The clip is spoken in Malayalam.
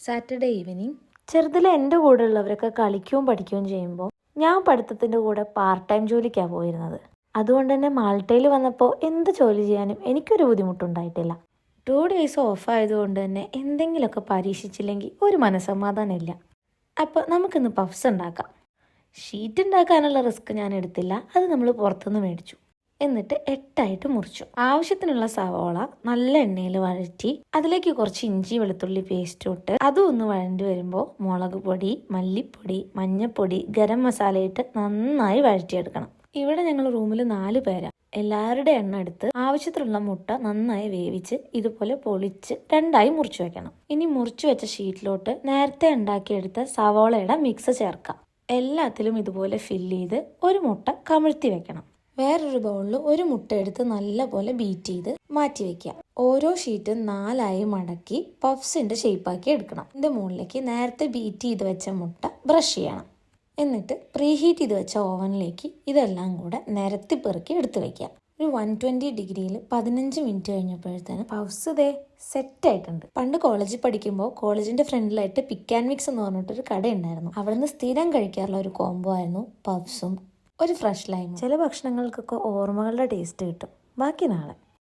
Saturday evening. ചെറുതിലെ എൻ്റെ കൂടെ ഉള്ളവരൊക്കെ കളിക്കുകയും പഠിക്കുകയും ചെയ്യുമ്പോൾ ഞാൻ പഠിത്തത്തിൻ്റെ കൂടെ പാർട്ട് ടൈം ജോലിക്കാണ് പോയിരുന്നത്. അതുകൊണ്ട് തന്നെ മാൾട്ടയിൽ വന്നപ്പോൾ എന്ത് ജോലി ചെയ്യാനും എനിക്കൊരു ബുദ്ധിമുട്ടുണ്ടായിട്ടില്ല. 2 ഡേയ്സ് ഓഫ് ആയതുകൊണ്ട് തന്നെ എന്തെങ്കിലുമൊക്കെ പരീക്ഷിച്ചില്ലെങ്കിൽ ഒരു മനസ്സമാധാനമില്ല. അപ്പോൾ നമുക്കിന്ന് പഫ്സ് ഉണ്ടാക്കാം. ഷീറ്റ് ഉണ്ടാക്കാനുള്ള റിസ്ക് ഞാൻ എടുത്തില്ല, അത് നമ്മൾ പുറത്തുനിന്ന് മേടിച്ചു. എന്നിട്ട് 8 മുറിച്ചു. ആവശ്യത്തിനുള്ള സവോള നല്ല എണ്ണയിൽ വഴറ്റി അതിലേക്ക് കുറച്ച് ഇഞ്ചി വെളുത്തുള്ളി പേസ്റ്റ് ഇട്ട് അതും ഒന്ന് വഴണ്ടി വരുമ്പോൾ മുളക് പൊടി, മല്ലിപ്പൊടി, മഞ്ഞൾപ്പൊടി, ഗരം മസാല ഇട്ട് നന്നായി വഴറ്റിയെടുക്കണം. ഇവിടെ ഞങ്ങൾ റൂമിൽ 4 പേരാണ്. എല്ലാവരുടെ എണ്ണ എടുത്ത് ആവശ്യത്തിനുള്ള മുട്ട നന്നായി വേവിച്ച് ഇതുപോലെ പൊളിച്ച് 2 മുറിച്ചു വെക്കണം. ഇനി മുറിച്ചു വെച്ച ഷീറ്റിലോട്ട് നേരത്തെ ഉണ്ടാക്കിയെടുത്ത സവോളയുടെ മിക്സ് ചേർക്കാം. എല്ലാത്തിലും ഇതുപോലെ ഫില്ല് ചെയ്ത് ഒരു മുട്ട കമിഴ്ത്തി വെക്കണം. വേറൊരു ബൗളിൽ ഒരു മുട്ട എടുത്ത് നല്ലപോലെ ബീറ്റ് ചെയ്ത് മാറ്റി വെക്കുക. ഓരോ ഷീറ്റും 4 മടക്കി പഫ്സിന്റെ ഷേപ്പാക്കി എടുക്കണം. ഇതിന്റെ മുകളിലേക്ക് നേരത്തെ ബീറ്റ് ചെയ്ത് വെച്ച മുട്ട ബ്രഷ് ചെയ്യണം. എന്നിട്ട് പ്രീഹീറ്റ് ചെയ്ത് വെച്ച ഓവനിലേക്ക് ഇതെല്ലാം കൂടെ നിരത്തി പെറുക്കി എടുത്തു വെക്കുക. ഒരു 120 ഡിഗ്രിയിൽ 15 മിനിറ്റ് കഴിഞ്ഞപ്പോഴത്തേന് പഫ്സ് ദേ സെറ്റ് ആയിട്ടുണ്ട്. പണ്ട് കോളേജിൽ പഠിക്കുമ്പോൾ കോളേജിന്റെ ഫ്രണ്ടിലായിട്ട് പിക്ക് ആൻഡ് മിക്സ് എന്ന് പറഞ്ഞിട്ടൊരു കടയുണ്ടായിരുന്നു. അവിടുന്ന് സ്ഥിരം കഴിക്കാറുള്ള ഒരു കോംബോ ആയിരുന്നു പഫ്സും ഒരു ഫ്രഷ് ലൈമും. ചില ഭക്ഷണങ്ങൾക്കൊക്കെ ഓർമ്മകളുടെ ടേസ്റ്റ് കിട്ടും. ബാക്കി നാളെ.